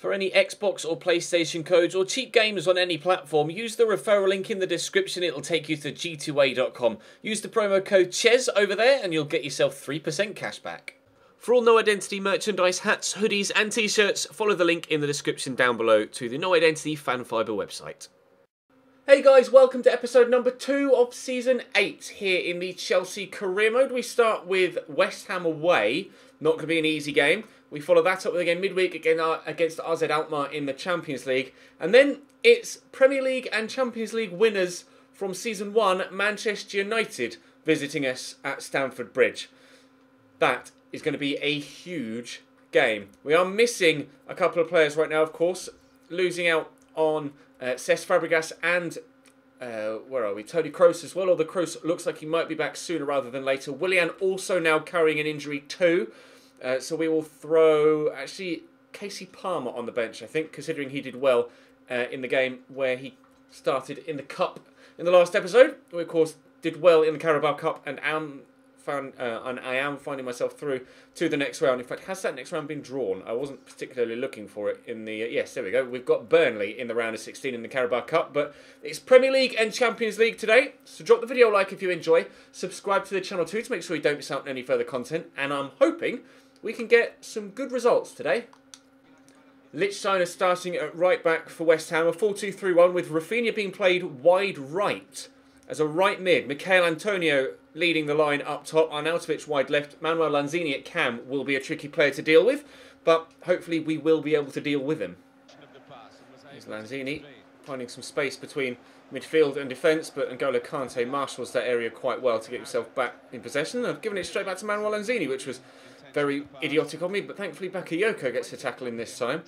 For any Xbox or PlayStation codes or cheap games on any platform, use the referral link in the description. It'll take you to g2a.com. Use the promo code CHES over there and you'll get yourself 3% cash back. For all No Identity merchandise, hats, hoodies and t-shirts, follow the link in the description down below to the No Identity Fan Fibre website. Hey guys, welcome to episode number 2 of Season 8 here in the Chelsea career mode. We start with West Ham away. Not going to be an easy game. We follow that up with a game midweek against AZ Alkmaar in the Champions League. And then it's Premier League and Champions League winners from Season 1, Manchester United, visiting us at Stamford Bridge. That is going to be a huge game. We are missing a couple of players right now, of course. Losing out on Cesc Fabregas and, Tony Kroos as well. Although Kroos looks like he might be back sooner rather than later. Willian also now carrying an injury too. So we will throw, actually, Casey Palmer on the bench, I think, considering he did well in the game where he started in the Cup in the last episode. We, of course, did well in the Carabao Cup, and I am finding myself through to the next round. In fact, has that next round been drawn? I wasn't particularly looking for it in the... yes, there we go. We've got Burnley in the round of 16 in the Carabao Cup, but it's Premier League and Champions League today. So drop the video a like if you enjoy. Subscribe to the channel too to make sure you don't miss out on any further content. And I'm hoping we can get some good results today. Lichtsteiner starting at right back for West Ham. A 4-2-3-1 with Rafinha being played wide right as a right mid. Michail Antonio leading the line up top. Arnautovic wide left. Manuel Lanzini at cam will be a tricky player to deal with, but hopefully we will be able to deal with him. Here's Lanzini finding some space between midfield and defence, but N'Golo Kante marshals that area quite well to get himself back in possession. I've given it straight back to Manuel Lanzini, which was very idiotic of me, but thankfully Bakayoko gets the tackle in this time.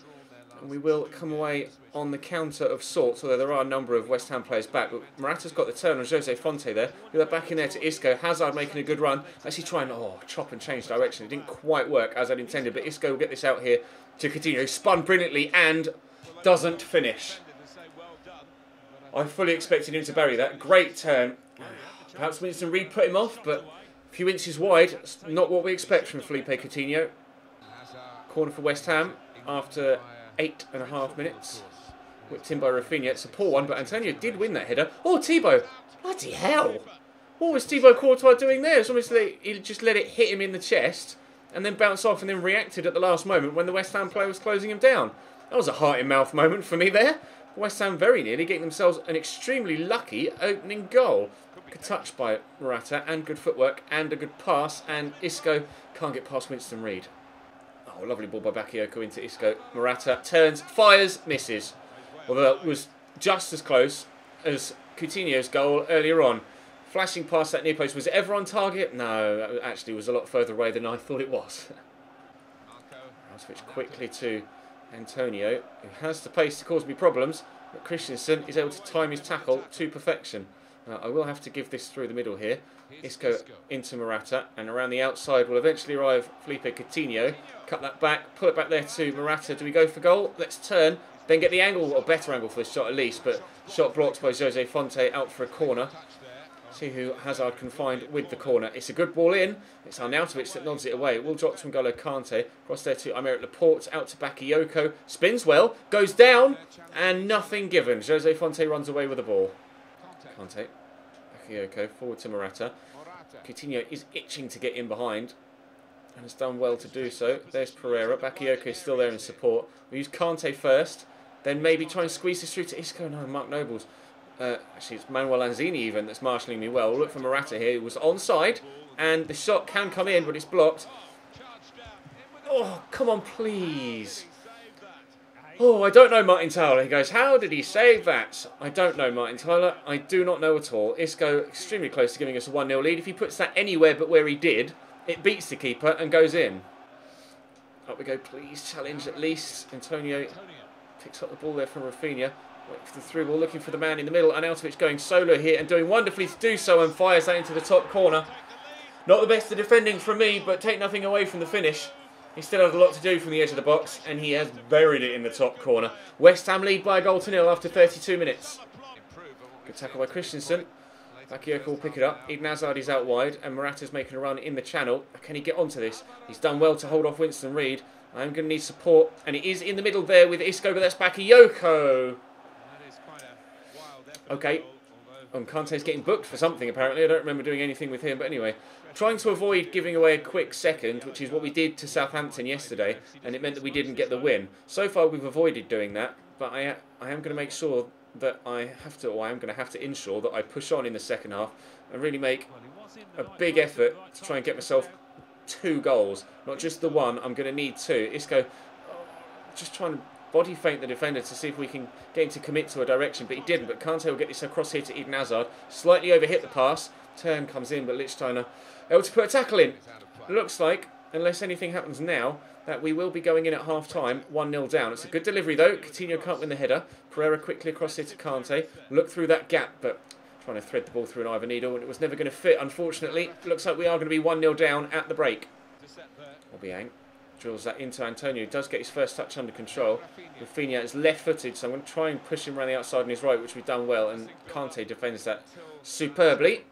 And we will come away on the counter of sorts, although there are a number of West Ham players back. But Morata's got the turn on Jose Fonte there. With that back in there to Isco. Hazard making a good run. Actually trying to chop and change direction. It didn't quite work as I'd intended, but Isco will get this out here to Coutinho. Spun brilliantly and doesn't finish. I fully expected him to bury that. Great turn. Perhaps Winston Reid put him off, but a few inches wide. Not what we expect from Felipe Coutinho. Corner for West Ham after 8.5 minutes. Whipped in by Rafinha. It's a poor one, but Antonio did win that header. Oh, Thibaut! Bloody hell! What was Thibaut Courtois doing there? It's almost like he just let it hit him in the chest and then bounced off and then reacted at the last moment when the West Ham player was closing him down. That was a heart-in-mouth moment for me there. West Ham very nearly getting themselves an extremely lucky opening goal. Good touch by Morata and good footwork and a good pass, and Isco can't get past Winston Reid. Oh, lovely ball by Bakayoko into Isco. Morata turns, fires, misses. Although that was just as close as Coutinho's goal earlier on. Flashing past that near post. Was it ever on target? No, actually it was a lot further away than I thought it was. I'll switch quickly to Antonio, who has the pace to cause me problems, but Christensen is able to time his tackle to perfection. I will have to give this through the middle here. Isco into Morata, and around the outside will eventually arrive Felipe Coutinho. Cut that back, pull it back there to Morata. Do we go for goal? Let's turn, then get the angle, or better angle for this shot at least, but shot blocked by Jose Fonte out for a corner. See who Hazard can find with the corner. It's a good ball in. It's Arnautovic that nods it away. It will drop to N'Golo Kante. Cross there to Aymeric Laporte. Out to Bakayoko. Spins well. Goes down. And nothing given. Jose Fonte runs away with the ball. Kante. Bakayoko. Forward to Morata. Coutinho is itching to get in behind. And has done well to do so. There's Pereira. Bakayoko is still there in support. We'll use Kante first. Then maybe try and squeeze this through to Isco. No, Mark Nobles. Actually, it's Manuel Lanzini even that's marshalling me well. We'll look for Morata here. It was onside, and the shot can come in, but it's blocked. Oh, come on, please. Oh, I don't know Martin Tyler. He goes, how did he save that? I don't know Martin Tyler. I do not know at all. Isco extremely close to giving us a 1-0 lead. If he puts that anywhere but where he did, it beats the keeper and goes in. Up we go, please. Challenge at least. Antonio picks up the ball there from Rafinha. Wait for the through ball, looking for the man in the middle. Arnautovic going solo here and doing wonderfully to do so, and fires that into the top corner. Not the best of defending from me, but take nothing away from the finish. He still has a lot to do from the edge of the box, and he has buried it in the top corner. West Ham lead by a goal to 0 after 32 minutes. Good tackle by Christensen. Bakayoko will pick it up. Eden Hazard is out wide, and Morata's making a run in the channel. Can he get onto this? He's done well to hold off Winston Reid. I'm going to need support, and it is in the middle there with Isco, but that's Bakayoko. Okay. Kante's getting booked for something, apparently. I don't remember doing anything with him, but anyway. Trying to avoid giving away a quick second, which is what we did to Southampton yesterday, and it meant that we didn't get the win. So far, we've avoided doing that, but I am going to make sure that I am going to have to ensure that I push on in the second half and really make a big effort to try and get myself 2 goals. Not just the one, I'm going to need 2. Isco just trying to body feint the defender to see if we can get him to commit to a direction, but he didn't. But Kante will get this across here to Eden Hazard. Slightly overhit the pass. Turn comes in, but Lichtsteiner able to put a tackle in. Looks like, unless anything happens now, that we will be going in at half-time, 1-0 down. It's a good delivery, though. Coutinho can't win the header. Pereira quickly across here to Kante. Look through that gap, but trying to thread the ball through an Ivan needle, and it was never going to fit, unfortunately. Looks like we are going to be 1-0 down at the break. Obiang drills that into Antonio. He does get his first touch under control. Rafinha is left-footed, so I'm going to try and push him around the outside on his right, which we've done well, and Kante defends that superbly.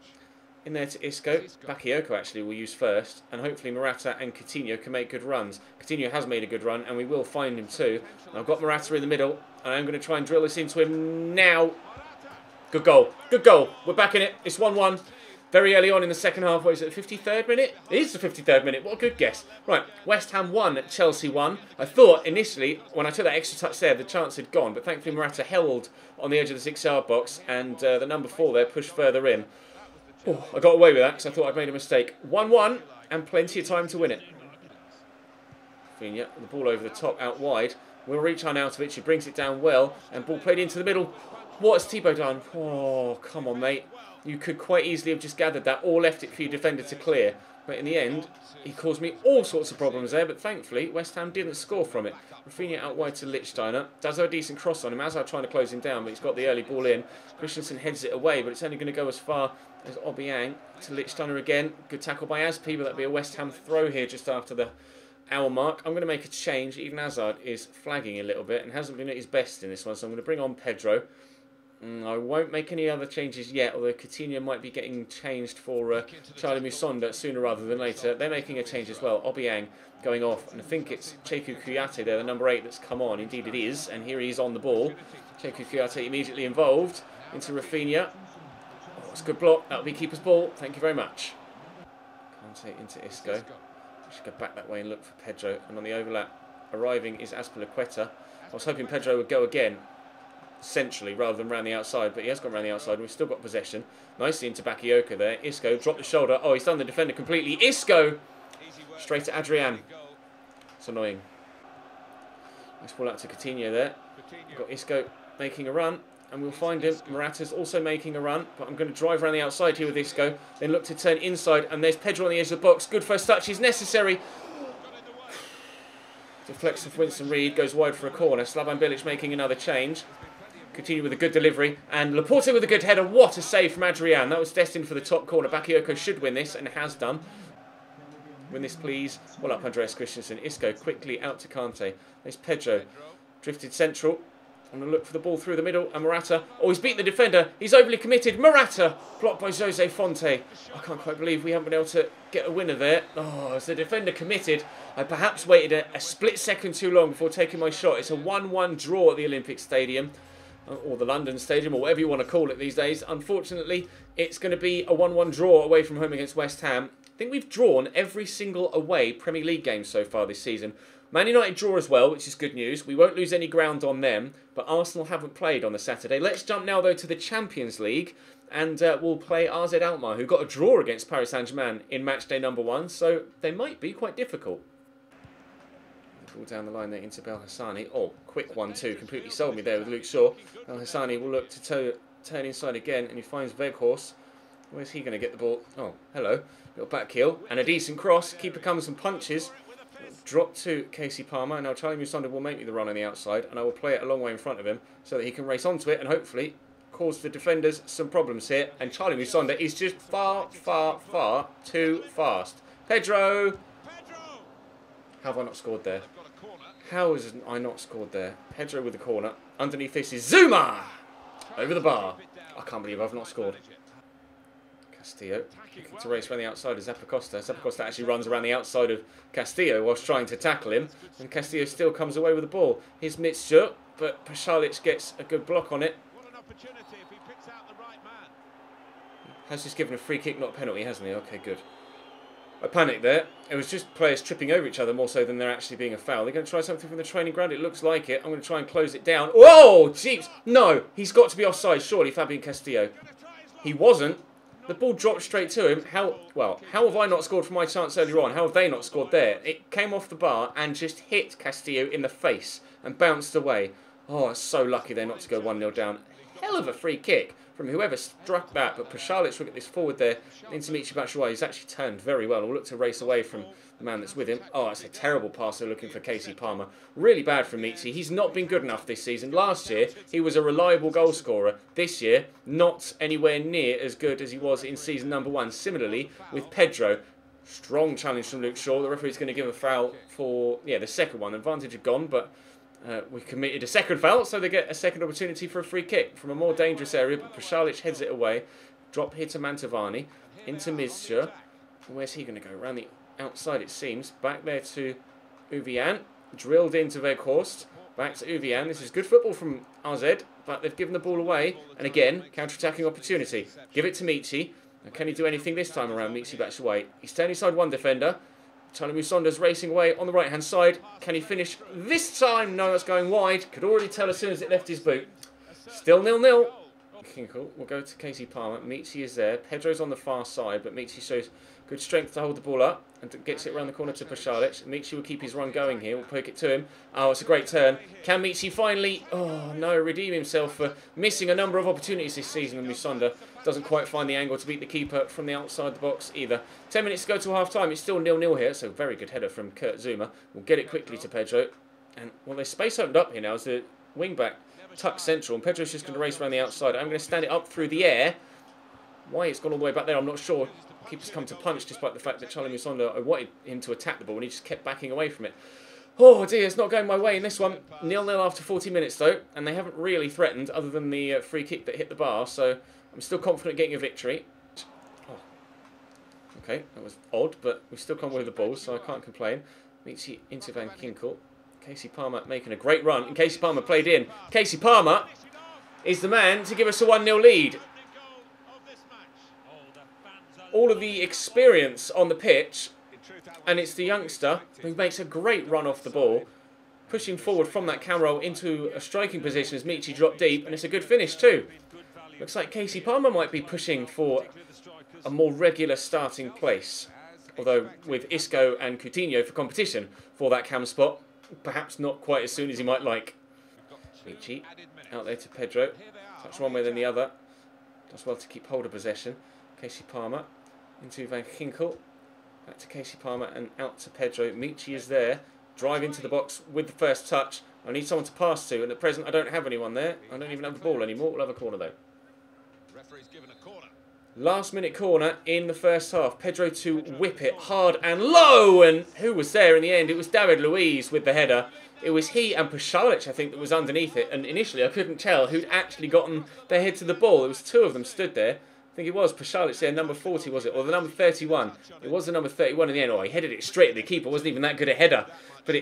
In there to Isco. Bakayoko actually will use first, and hopefully Morata and Coutinho can make good runs. Coutinho has made a good run, and we will find him too. And I've got Morata in the middle, and I'm going to try and drill this into him now. Good goal. Good goal. We're back in it. It's 1-1. Very early on in the second half. What is it, the 53rd minute? It is the 53rd minute. What a good guess. Right, West Ham 1, Chelsea 1. I thought initially, when I took that extra touch there, the chance had gone, but thankfully Morata held on the edge of the 6-yard box, and the number 4 there pushed further in. Oh, I got away with that because I thought I'd made a mistake. 1-1 and plenty of time to win it. Rafinha, the ball over the top out wide. Will reach Arnautovic, who brings it down well, and ball played into the middle. What has Thibaut done? Oh, come on, mate. You could quite easily have just gathered that or left it for your defender to clear. But in the end, he caused me all sorts of problems there, but thankfully West Ham didn't score from it. Rafinha out wide to Lichtsteiner. Does have a decent cross on him. Hazard trying to close him down, but he's got the early ball in. Christensen heads it away, but it's only going to go as far as Obiang to Lichtsteiner again. Good tackle by Aspi, but that'll be a West Ham throw here just after the hour mark. I'm going to make a change. Even Hazard is flagging a little bit and hasn't been at his best in this one, so I'm going to bring on Pedro. I won't make any other changes yet, although Coutinho might be getting changed for Charlie Musonda sooner rather than later. They're making a change as well. Obiang going off, and I think it's Cheku Kouyaté there, the number 8 that's come on. Indeed it is, and here he is on the ball. Cheku Kouyaté immediately involved into Rafinha. Oh, it's a good block. That'll be keeper's ball. Thank you very much. Kante into Isco. I should go back that way and look for Pedro. And on the overlap, arriving is Azpilicueta. I was hoping Pedro would go again centrally rather than round the outside, but he has gone round the outside and we've still got possession. Nicely into Bakayoko there. Isco dropped the shoulder. Oh, he's done the defender completely. Isco straight to Adrian. It's annoying. Nice ball out to Coutinho there. We've got Isco making a run, and we'll find him. Morata's also making a run, but I'm going to drive around the outside here with Isco, then look to turn inside, and there's Pedro on the edge of the box. Good first touch is necessary. Deflects off Winston Reid, goes wide for a corner. Slavan Bilic making another change. Continue with a good delivery, and Laporte with a good header. What a save from Adrian. That was destined for the top corner. Bakayoko should win this, and has done. Win this, please. Well up, Andreas Christensen. Isco quickly out to Kante. There's Pedro. Drifted central. I'm going to look for the ball through the middle, and Morata. Oh, he's beaten the defender. He's overly committed. Morata, blocked by Jose Fonte. I can't quite believe we haven't been able to get a winner there. Oh, as the defender committed, I perhaps waited a split second too long before taking my shot. It's a 1-1 draw at the Olympic Stadium, or the London Stadium, or whatever you want to call it these days. Unfortunately, it's going to be a 1-1 draw away from home against West Ham. I think we've drawn every single away Premier League game so far this season. Man United draw as well, which is good news. We won't lose any ground on them, but Arsenal haven't played on the Saturday. Let's jump now, though, to the Champions League, and we'll play AZ Alkmaar, who got a draw against Paris Saint-Germain in match day number 1, so they might be quite difficult. Ball down the line there into Belhassani. Oh, quick 1-2, completely sold me there with Luke Shaw. Belhassani will look to turn inside again, and he finds Weghorst. Where's he going to get the ball? Oh, hello. Little back heel, and a decent cross. Keeper comes and punches. Drop to Casey Palmer. Now Charlie Musonda will make me the run on the outside, and I will play it a long way in front of him so that he can race onto it and hopefully cause the defenders some problems here. And Charlie Musonda is just far, far, far too fast. Pedro! How have I not scored there? How has I not scored there? Pedro with the corner. Underneath this is Zuma! Over the bar. I can't believe I've not scored. Castillo looking to race around the outside of Zappacosta. Zappacosta actually runs around the outside of Castillo whilst trying to tackle him, and Castillo still comes away with the ball. Here's Mitscher, but Pasalic gets a good block on it. Has just given a free kick, not a penalty, hasn't he? Okay, good. I panicked there. It was just players tripping over each other more so than there actually being a foul. They're going to try something from the training ground. It looks like it. I'm going to try and close it down. Whoa! Jeeps! No! He's got to be offside, surely, Fabian Castillo. He wasn't. The ball dropped straight to him. How have I not scored from my chance earlier on? How have they not scored there? It came off the bar and just hit Castillo in the face and bounced away. Oh, it's so lucky they're not to go 1-0 down. Hell of a free kick from whoever struck that, but Pasalic look at this forward there into Michy Batshuayi. He's actually turned very well. We'll look to race away from the man that's with him. Oh, it's a terrible passer looking for Casey Palmer. Really bad from Michy. He's not been good enough this season. Last year, he was a reliable goal scorer. This year, not anywhere near as good as he was in season number 1. Similarly, with Pedro, strong challenge from Luke Shaw. The referee's going to give a foul for, the second one. Advantage had gone, but we committed a second foul, so they get a second opportunity for a free kick from a more dangerous area, but Pasalic heads it away. Drop here to Mantovani, into Mizsher. Where's he going to go? Around the outside, it seems. Back there to Uvian. Drilled into Weghorst. Back to Uvian. This is good football from RZ, but they've given the ball away. And again, counter-attacking opportunity. Give it to Michy. Now, can he do anything this time around? Michy backs away. He's turning aside one defender. Charlie Musonda's racing away on the right-hand side. Can he finish this time? No, that's going wide. Could already tell as soon as it left his boot. Still 0-0. Kinkle will go to Casey Palmer. Michy is there. Pedro's on the far side, but Michy shows good strength to hold the ball up and gets it around the corner to Pasalic. Michy will keep his run going here. We'll poke it to him. Oh, it's a great turn. Can Michy finally, redeem himself for missing a number of opportunities this season, and Musonda doesn't quite find the angle to beat the keeper from the outside the box either. 10 minutes to go to half-time. It's still 0-0 here, so very good header from Kurt Zuma. We'll get it quickly to Pedro. And, there's space opened up here now as the wing-back tucks central, and Pedro's just going to race around the outside. I'm going to stand it up through the air. Why it's gone all the way back there, I'm not sure. Keeper's come to punch despite the fact that Charlie Musonda, I wanted him to attack the ball and he just kept backing away from it. Oh dear, it's not going my way in this one. 0-0 after 40 minutes though, and they haven't really threatened other than the free kick that hit the bar, so I'm still confident getting a victory. Oh. Okay, that was odd, but we've still come away with the ball, so I can't complain. Michy into Van Kinkel. Casey Palmer making a great run, and Casey Palmer played in. Casey Palmer is the man to give us a 1-0 lead. All of the experience on the pitch, and it's the youngster who makes a great run off the ball, pushing forward from that cam roll into a striking position as Michy dropped deep, and it's a good finish too. Looks like Casey Palmer might be pushing for a more regular starting place, although with Isco and Coutinho for competition for that cam spot, perhaps not quite as soon as he might like. Michy out there to Pedro, touch one way then the other, does well to keep hold of possession. Casey Palmer into Van Kinkel, back to Casey Palmer and out to Pedro. Michy is there, drive into the box with the first touch. I need someone to pass to, and at present I don't have anyone there. I don't even have the ball anymore. We'll have a corner though. Referee's given a corner. Last minute corner in the first half. Pedro to whip it hard and low, and who was there in the end? It was David Luiz with the header. It was he and Pasalic, I think, that was underneath it, and initially I couldn't tell who'd actually gotten their head to the ball. There was two of them stood there. I think it was Pasalic there, number 40 was it, or the number 31. It was the number 31 in the end. Oh, he headed it straight at the keeper. It wasn't even that good a header, but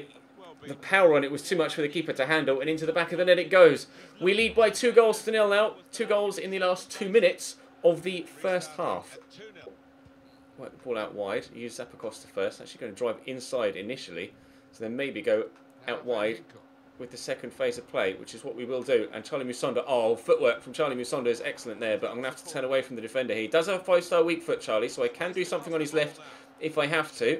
the power on it was too much for the keeper to handle, and into the back of the net it goes. We lead by 2-0 now. 2 goals in the last 2 minutes of the first half. Work the ball out wide. Use Zappacosta first. Actually going to drive inside initially, so then maybe go out wide with the second phase of play, which is what we will do. And Charlie Musonda, footwork from Charlie Musonda is excellent there, but I'm going to have to turn away from the defender here. He does have a 5-star weak foot, Charlie, so I can do something on his left if I have to.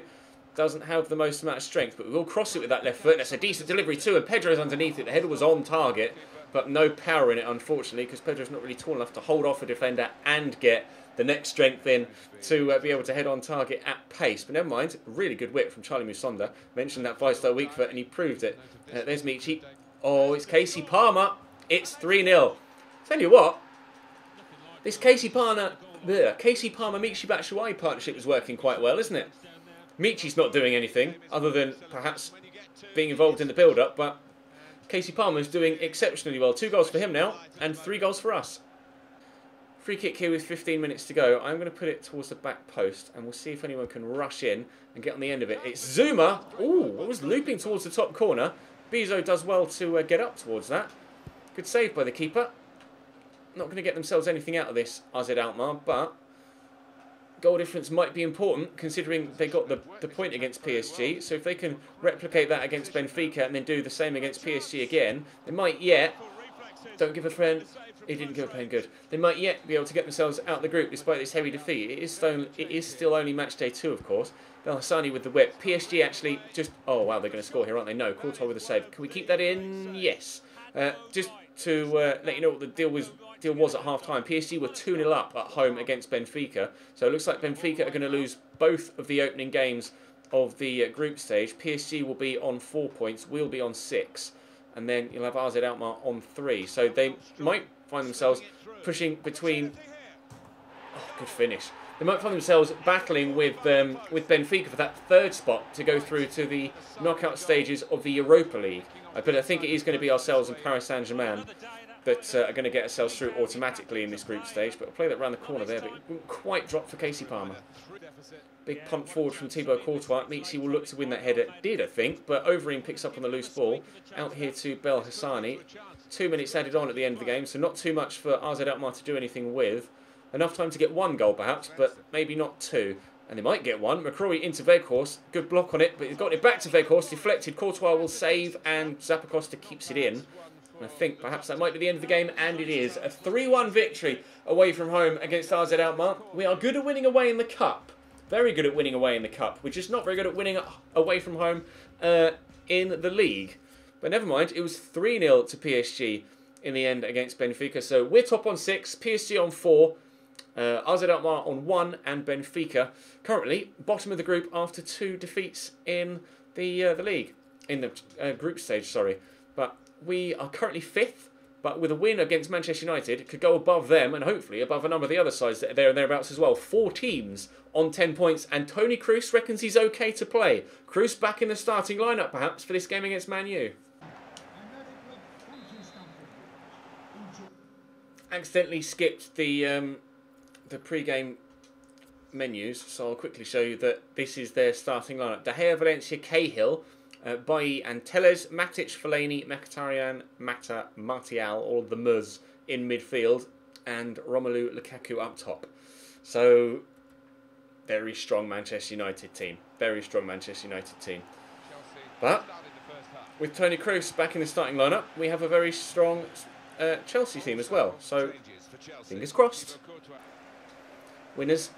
Doesn't have the most amount of strength, but we will cross it with that left foot. That's a decent delivery too, and Pedro's underneath it. The header was on target, but no power in it, unfortunately, because Pedro's not really tall enough to hold off a defender and get the next strength in to be able to head on target at pace. But never mind, really good whip from Charlie Musonda. Mentioned that 5-star weak foot, and he proved it. There's Michy. Oh, it's Casey Palmer. It's 3-0. Tell you what, this Casey Palmer Michy Batshuayi partnership is working quite well, isn't it? Michy's not doing anything other than perhaps being involved in the build-up, but Casey Palmer's doing exceptionally well. 2 goals for him now, and 3 goals for us. Free kick here with 15 minutes to go. I'm going to put it towards the back post, and we'll see if anyone can rush in and get on the end of it. It's Zuma. Ooh, it was looping towards the top corner. Bezo does well to get up towards that. Good save by the keeper. Not going to get themselves anything out of this, AZ Alkmaar, but goal difference might be important considering they got the point against PSG. So if they can replicate that against Benfica and then do the same against PSG again, they might yet... Don't give a friend. He didn't give a pen good. They might yet be able to get themselves out of the group despite this heavy defeat. It is still only match day 2, of course. Belhassani with the whip. PSG actually just... Oh, wow, they're going to score here, aren't they? No, Courtois with a save. Can we keep that in? Yes. Just to let you know what the deal was at half-time. PSG were 2-0 up at home against Benfica. So it looks like Benfica are going to lose both of the opening games of the group stage. PSG will be on 4 points. We'll be on 6. And then you'll have AZ Alkmaar on 3. So they might find themselves pushing between... Oh, good finish. They might find themselves battling with Benfica for that 3rd spot to go through to the knockout stages of the Europa League. But I think it is going to be ourselves and Paris Saint-Germain that are going to get ourselves through automatically in this group stage. But I'll play that around the corner there, but it wouldn't quite drop for Casey Palmer. Big pump forward from Thibaut Courtois. Michi will look to win that header. Did, I think, but Overeem picks up on the loose ball. Out here to Belhassani. 2 minutes added on at the end of the game, so not too much for AZ Alkmaar to do anything with. Enough time to get 1 goal, perhaps, but maybe not 2. And they might get 1. McCrory into Weghorst. Good block on it, but he's got it back to Weghorst. Deflected. Courtois will save, and Zappacosta keeps it in. And I think perhaps that might be the end of the game, and it is. A 3-1 victory away from home against AZ Alkmaar. We are good at winning away in the Cup. Very good at winning away in the Cup. We're just not very good at winning away from home in the league. But never mind, it was 3-0 to PSG in the end against Benfica. So we're top on 6, PSG on 4, AZ Alkmaar on 1, and Benfica currently bottom of the group after 2 defeats in the league. In the group stage, sorry. But we are currently 5th. But with a win against Manchester United, could go above them and hopefully above a number of the other sides that are there and thereabouts as well. 4 teams on 10 points, and Tony Kroos reckons he's okay to play. Kroos back in the starting lineup perhaps for this game against Man U. Accidentally skipped the pre-game menus, so I'll quickly show you that this is their starting lineup. De Gea, Valencia, Cahill, Bailly and Telles, Matic, Fellaini, Mkhitaryan, Mata, Martial, all the Muz in midfield, and Romelu Lukaku up top. So, very strong Manchester United team. Very strong Manchester United team. But, with Tony Kroos back in the starting lineup, we have a very strong Chelsea team as well. So, fingers crossed. Winners,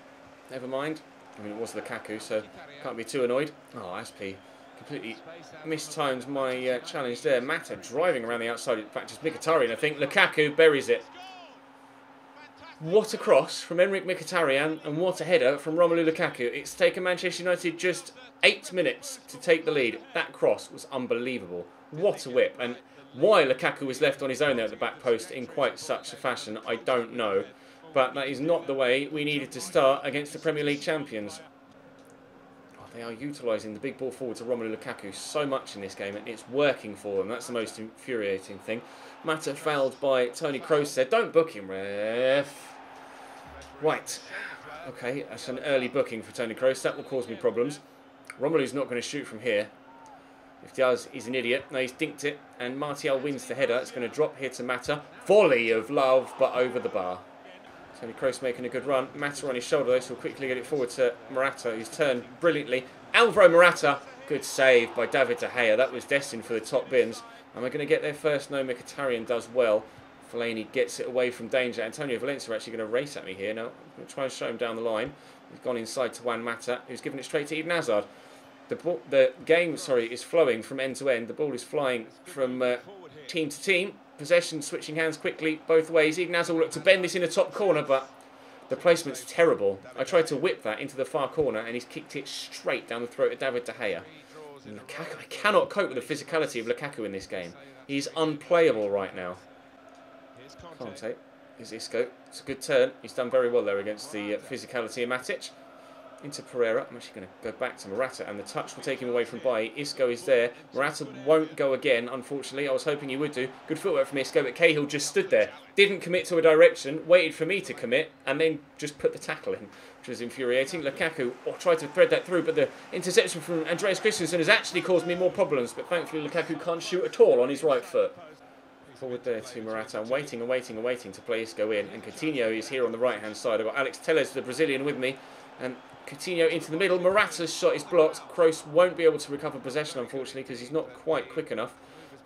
never mind. I mean, it was Lukaku, so can't be too annoyed. Oh, SP. Completely mistimed my challenge there. Mata driving around the outside. In fact, it's Mkhitaryan, I think. Lukaku buries it. What a cross from Emre Mkhitaryan, and what a header from Romelu Lukaku. It's taken Manchester United just 8 minutes to take the lead. That cross was unbelievable. What a whip. And why Lukaku was left on his own there at the back post in quite such a fashion, I don't know. But that is not the way we needed to start against the Premier League champions. They are utilising the big ball forward to Romelu Lukaku so much in this game, and it's working for them. That's the most infuriating thing. Mata fouled by Tony Kroos there. Don't book him, ref. Right. Okay, that's an early booking for Tony Kroos. That will cause me problems. Romelu's not going to shoot from here. If he does, he's an idiot. No, he's dinked it, and Martial wins the header. It's going to drop here to Mata. Volley of love, but over the bar. Tony Kroos making a good run. Mata on his shoulder, though, so he'll quickly get it forward to Morata, who's turned brilliantly. Alvaro Morata, good save by David De Gea. That was destined for the top bins. And we're going to get there first. No, Mkhitaryan does well. Fellaini gets it away from danger. Antonio Valencia actually going to race at me here. Now, I'm going to try and show him down the line. He's gone inside to Juan Mata, who's given it straight to Eden Hazard. The game, is flowing from end to end. The ball is flying from team to team. Possession switching hands quickly both ways. Eden Hazard will look to bend this in the top corner, but the placement's terrible. I tried to whip that into the far corner, and he's kicked it straight down the throat of David De Gea. Lukaku, I cannot cope with the physicality of Lukaku in this game. He's unplayable right now. Conte. Here's Isco. It's a good turn. He's done very well there against the physicality of Matic. into Pereira. I'm actually going to go back to Morata, and the touch will take him away from Bailly. Isco is there. Morata won't go again, unfortunately. I was hoping he would do. Good footwork from Isco, but Cahill just stood there. Didn't commit to a direction, waited for me to commit, and then just put the tackle in, which was infuriating. Lukaku tried to thread that through, but the interception from Andreas Christensen has actually caused me more problems, but thankfully Lukaku can't shoot at all on his right foot. Forward there to Morata. I'm waiting to play Isco in, and Coutinho is here on the right-hand side. I've got Alex Telles, the Brazilian, with me, and Coutinho into the middle. Morata's shot is blocked. Kroos won't be able to recover possession, unfortunately, because he's not quite quick enough.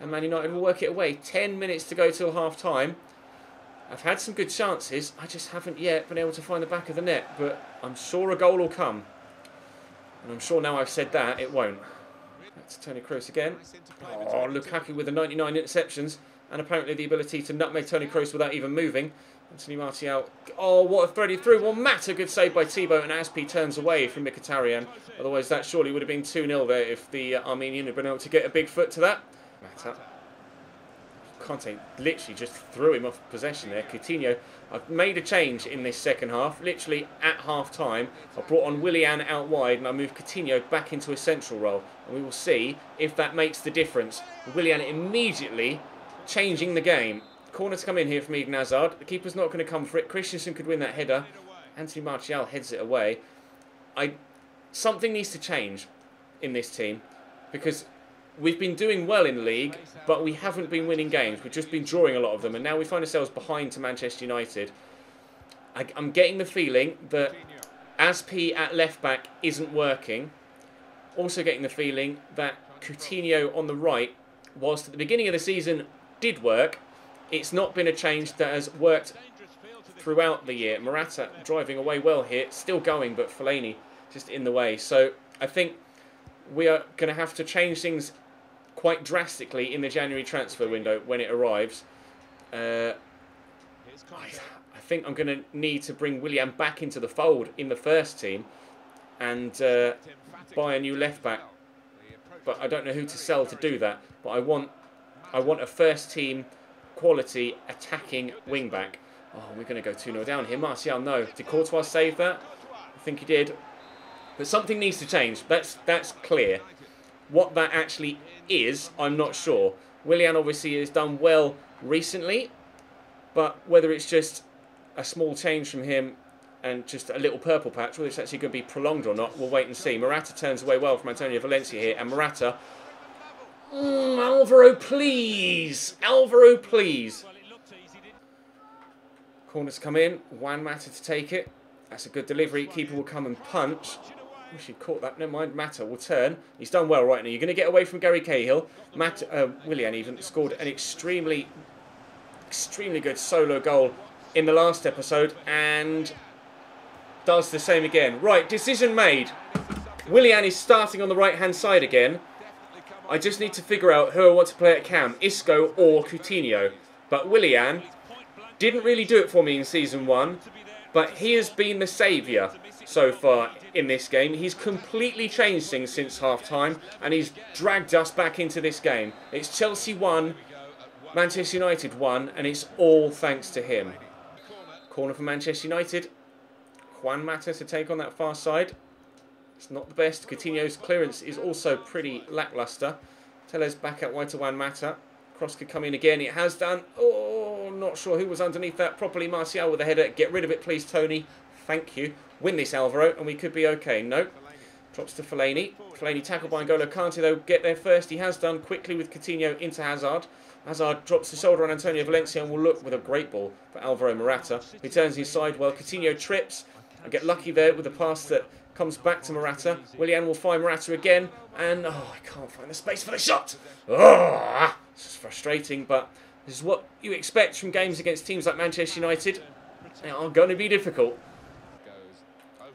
And Man United will work it away. 10 minutes to go till half-time. I've had some good chances. I just haven't yet been able to find the back of the net, but I'm sure a goal will come. And I'm sure now I've said that, it won't. That's Toni Kroos again. Oh, Lukaku with the 99 interceptions, and apparently the ability to nutmeg Toni Kroos without even moving. Anthony Martial. Oh, what a threaded through. Well, Mata, good save by Thibaut, and Aspi turns away from Mkhitaryan. Otherwise, that surely would have been 2-0 there if the Armenian had been able to get a big foot to that. Mata. Conte literally just threw him off possession there. Coutinho. I've made a change in this second half. Literally at half-time, I brought on Willian out wide, and I moved Coutinho back into a central role. And we will see if that makes the difference. Willian immediately changing the game. Corner to come in here from Eden Hazard. The keeper's not going to come for it. Christensen could win that header. Anthony Martial heads it away. Something needs to change in this team, because we've been doing well in the league, but we haven't been winning games. We've just been drawing a lot of them, and now we find ourselves behind to Manchester United. I'm getting the feeling that Aspi at left-back isn't working. Also getting the feeling that Coutinho on the right, whilst at the beginning of the season did work, it's not been a change that has worked throughout the year. Morata driving away well here, still going, but Fellaini just in the way. So I think we are going to have to change things quite drastically in the January transfer window when it arrives. I think I'm going to need to bring Willian back into the fold in the first team and buy a new left back. But I don't know who to sell to do that. But I want a first team quality attacking wing back. Oh, we're going to go 2-0 down here. Martial, no. Did Courtois save that? I think he did. But something needs to change. That's clear. What that actually is, I'm not sure. Willian obviously has done well recently, but whether it's just a small change from him and just a little purple patch, whether it's actually going to be prolonged or not, we'll wait and see. Morata turns away well from Antonio Valencia here, and Morata... Alvaro, please! Alvaro, please! Corners come in. Juan Mata to take it. That's a good delivery. Keeper will come and punch. Wish he'd caught that. Never mind. Mata will turn. He's done well right now. You're going to get away from Gary Cahill. Willian even scored an extremely good solo goal in the last episode and does the same again. Right, decision made. Willian is starting on the right-hand side again. I just need to figure out who I want to play at cam, Isco or Coutinho. But Willian didn't really do it for me in Season 1, but he has been the saviour so far in this game. He's completely changed things since half-time, and he's dragged us back into this game. It's Chelsea 1, Manchester United 1, and it's all thanks to him. Corner for Manchester United. Juan Mata to take on that far side. It's not the best. Coutinho's clearance is also pretty lacklustre. Telles back out wide to Juan Mata. Cross could come in again. It has done. Oh, not sure who was underneath that properly. Martial with a header. Get rid of it, please, Tony. Thank you. Win this, Alvaro, and we could be okay. No. Drops to Fellaini. Fellaini tackled by N'Golo Kante, though. Get there first. He has done quickly with Coutinho into Hazard. Hazard drops the shoulder on Antonio Valencia and will look with a great ball for Alvaro Morata. He turns inside well. Coutinho trips. I get lucky there with the pass that comes back to Morata. Willian will find Morata again. And, oh, I can't find the space for the shot. Oh, this is frustrating, but this is what you expect from games against teams like Manchester United. They are going to be difficult.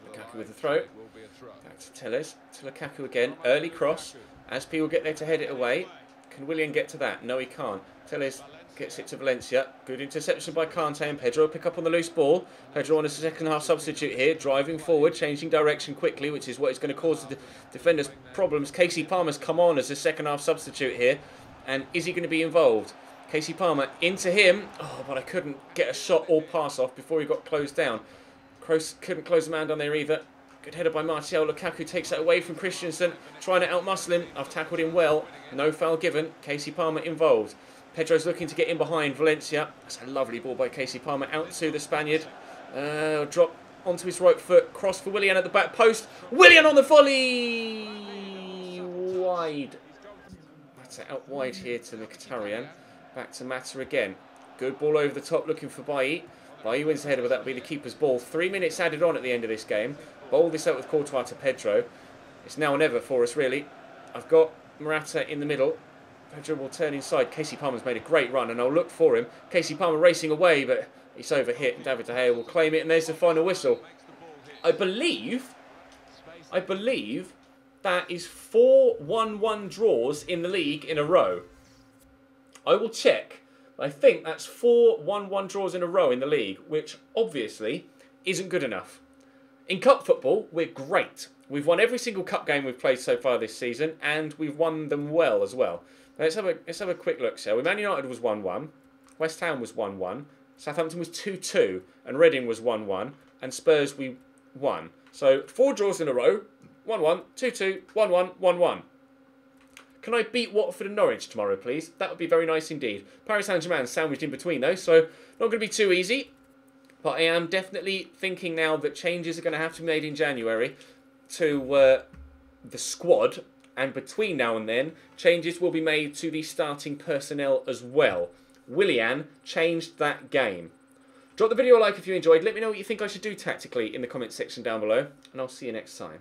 Lukaku with the throw. Back to Telles. To Lukaku again. Early cross. Aspi will get there to head it away. Can Willian get to that? No, he can't. Telles gets it to Valencia. Good interception by Kante, and Pedro pick up on the loose ball. Pedro on as a second half substitute here, driving forward, changing direction quickly, which is what is going to cause the defenders problems. Casey Palmer's come on as a second half substitute here, and is he going to be involved? Casey Palmer into him. Oh, but I couldn't get a shot or pass off before he got closed down. Kroos couldn't close the man down there either. Good header by Martial. Lukaku takes that away from Christensen. Trying to outmuscle him. I've tackled him well. No foul given. Casey Palmer involved. Pedro's looking to get in behind Valencia. That's a lovely ball by Casey Palmer. Out to the Spaniard. Drop onto his right foot. Cross for Willian at the back post. Willian on the volley! Wide. Mata out wide here to Mkhitaryan. Back to Mata again. Good ball over the top looking for Bailly. Bailly wins the header, but that'll be the keeper's ball. 3 minutes added on at the end of this game. Bowl this out with Courtois to Pedro. It's now or never for us, really. I've got Morata in the middle. Pedro will turn inside. Casey Palmer's made a great run, and I'll look for him. Casey Palmer racing away, but he's overhit, and David De Gea will claim it, and there's the final whistle. I believe that is 4 1-1 draws in the league in a row. I will check. I think that's 4 1-1 draws in a row in the league, which obviously isn't good enough. In cup football, we're great. We've won every single cup game we've played so far this season, and we've won them well as well. Let's have a quick look, shall we? Man United was 1-1, West Ham was 1-1, Southampton was 2-2, and Reading was 1-1, and Spurs we won. So 4 draws in a row, 1-1, 2-2, 1-1, 1-1. Can I beat Watford and Norwich tomorrow, please? That would be very nice indeed. Paris Saint-Germain sandwiched in between those, so not going to be too easy. But I am definitely thinking now that changes are going to have to be made in January to the squad. And between now and then, changes will be made to the starting personnel as well. Willian changed that game. Drop the video a like if you enjoyed. Let me know what you think I should do tactically in the comment section down below. And I'll see you next time.